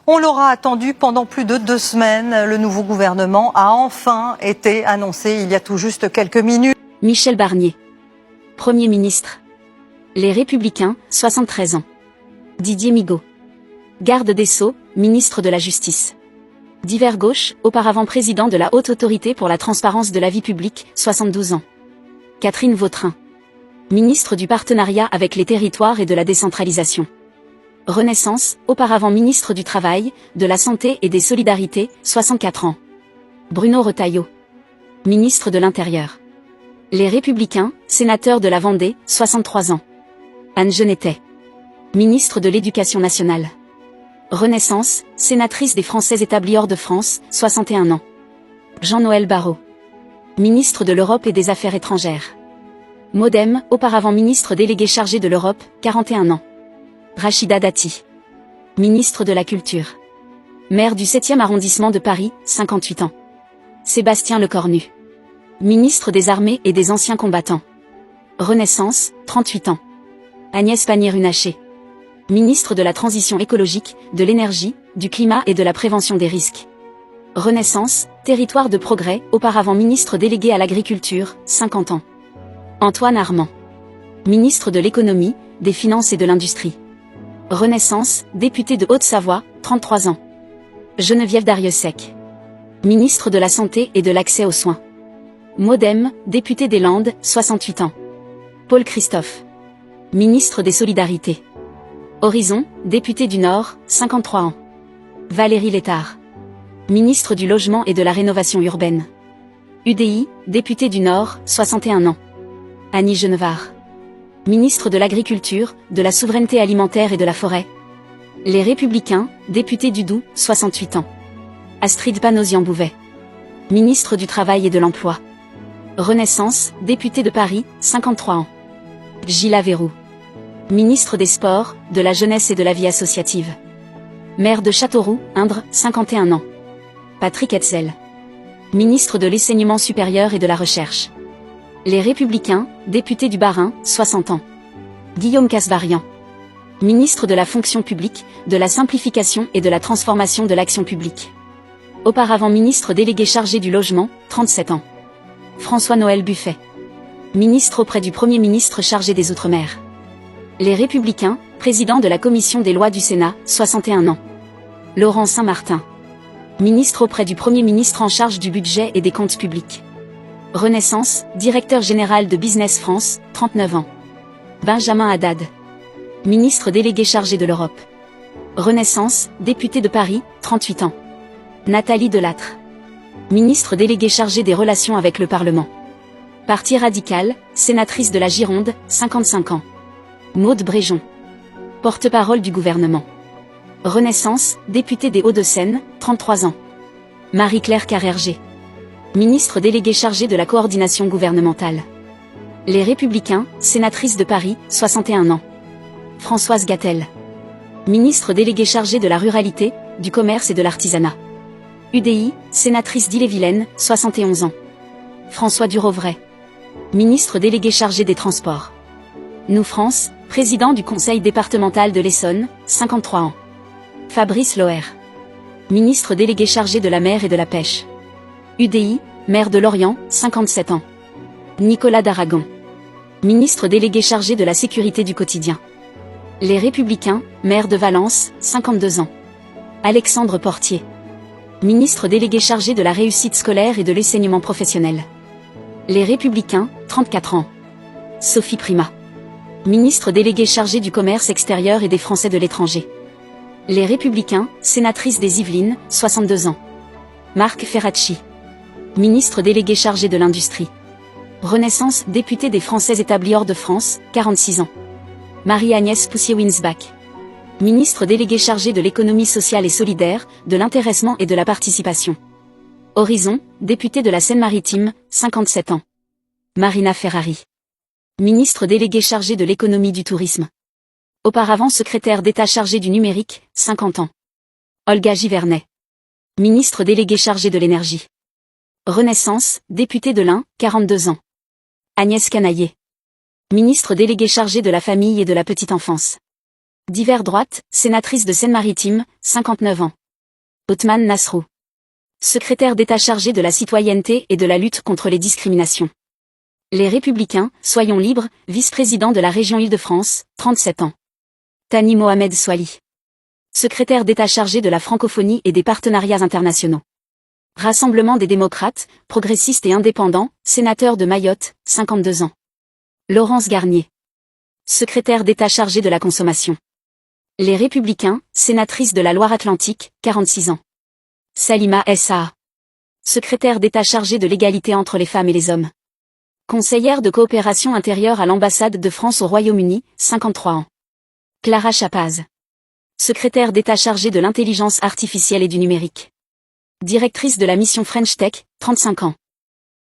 On l'aura attendu pendant plus de 2 semaines. Le nouveau gouvernement a enfin été annoncé il y a tout juste quelques minutes. Michel Barnier, Premier ministre. Les Républicains, 73 ans. Didier Migaud, garde des Sceaux, ministre de la Justice. Divers gauche, auparavant président de la Haute Autorité pour la transparence de la vie publique, 72 ans. Catherine Vautrin, ministre du Partenariat avec les territoires et de la décentralisation. Renaissance, auparavant ministre du Travail, de la Santé et des Solidarités, 64 ans. Bruno Retailleau, ministre de l'Intérieur. Les Républicains, sénateur de la Vendée, 63 ans. Anne Genetet, ministre de l'Éducation nationale. Renaissance, sénatrice des Français établis hors de France, 61 ans. Jean-Noël Barrot, ministre de l'Europe et des Affaires étrangères. Modem, auparavant ministre délégué chargé de l'Europe, 41 ans. Rachida Dati, ministre de la Culture. Maire du 7e arrondissement de Paris, 58 ans. Sébastien Lecornu, ministre des Armées et des Anciens combattants. Renaissance, 38 ans. Agnès Pannier-Runacher, ministre de la Transition écologique, de l'énergie, du climat et de la prévention des risques. Renaissance, territoire de progrès, auparavant ministre délégué à l'agriculture, 50 ans. Antoine Armand, ministre de l'économie, des finances et de l'industrie. Renaissance, député de Haute-Savoie, 33 ans. Geneviève Darrieussecq, ministre de la Santé et de l'Accès aux soins. Modem, député des Landes, 68 ans. Paul Christophe, ministre des Solidarités. Horizon, député du Nord, 53 ans. Valérie Létard, ministre du Logement et de la Rénovation urbaine. UDI, député du Nord, 61 ans. Annie Genevard, ministre de l'Agriculture, de la Souveraineté alimentaire et de la Forêt. Les Républicains, député du Doubs, 68 ans. Astrid Panosyan-Bouvet, ministre du Travail et de l'Emploi. Renaissance, député de Paris, 53 ans. Gilles Averroux, ministre des Sports, de la Jeunesse et de la Vie associative. Maire de Châteauroux, Indre, 51 ans. Patrick Hetzel, ministre de l'Enseignement supérieur et de la Recherche. Les Républicains, député du Bas-Rhin, 60 ans. Guillaume Kasbarian, ministre de la Fonction publique, de la Simplification et de la Transformation de l'Action publique. Auparavant ministre délégué chargé du Logement, 37 ans. François-Noël Buffet, ministre auprès du Premier ministre chargé des Outre-mer. Les Républicains, président de la Commission des lois du Sénat, 61 ans. Laurent Saint-Martin, ministre auprès du Premier ministre en charge du budget et des comptes publics. Renaissance, directeur général de Business France, 39 ans. Benjamin Haddad, ministre délégué chargé de l'Europe. Renaissance, député de Paris, 38 ans. Nathalie Delattre, ministre délégué chargé des relations avec le Parlement. Parti radical, sénatrice de la Gironde, 55 ans. Maude Bréjon, porte-parole du gouvernement. Renaissance, députée des Hauts-de-Seine, 33 ans. Marie-Claire Carrerger, ministre déléguée chargée de la coordination gouvernementale. Les Républicains, sénatrice de Paris, 61 ans. Françoise Gatel, ministre déléguée chargée de la ruralité, du commerce et de l'artisanat. UDI, sénatrice d'Ille-et-Vilaine, 71 ans. François Durovray, ministre délégué chargé des Transports. Nous France, président du conseil départemental de l'Essonne, 53 ans. Fabrice Loher, ministre délégué chargé de la mer et de la pêche. UDI, maire de Lorient, 57 ans. Nicolas Daragon, ministre délégué chargé de la sécurité du quotidien. Les Républicains, maire de Valence, 52 ans. Alexandre Portier, ministre délégué chargé de la réussite scolaire et de l'enseignement professionnel. Les Républicains, 34 ans. Sophie Primas, ministre délégué chargé du commerce extérieur et des Français de l'étranger. Les Républicains, sénatrice des Yvelines, 62 ans. Marc Ferracci, ministre délégué chargé de l'industrie. Renaissance, député des Français établis hors de France, 46 ans. Marie-Agnès Poussier-Winsbach, ministre délégué chargé de l'économie sociale et solidaire, de l'intéressement et de la participation. Horizon, député de la Seine-Maritime, 57 ans. Marina Ferrari, ministre délégué chargé de l'économie du tourisme. Auparavant secrétaire d'État chargé du numérique, 50 ans. Olga Givernet, ministre délégué chargé de l'énergie. Renaissance, député de l'Ain, 42 ans. Agnès Canaillé, ministre déléguée chargée de la famille et de la petite enfance. Divers droite, sénatrice de Seine-Maritime, 59 ans. Othman Nasrou. Secrétaire d'État chargé de la citoyenneté et de la lutte contre les discriminations. Les Républicains, Soyons libres, vice-président de la région Île-de-France, 37 ans. Thani Mohamed Soili. Secrétaire d'État chargé de la francophonie et des partenariats internationaux. Rassemblement des démocrates, progressistes et indépendants, sénateur de Mayotte, 52 ans. Laurence Garnier. Secrétaire d'État chargé de la consommation. Les Républicains, sénatrice de la Loire-Atlantique, 46 ans. Salima S.A. Secrétaire d'État chargé de l'égalité entre les femmes et les hommes. Conseillère de coopération intérieure à l'ambassade de France au Royaume-Uni, 53 ans. Clara Chapaz. Secrétaire d'État chargé de l'intelligence artificielle et du numérique. Directrice de la mission French Tech, 35 ans.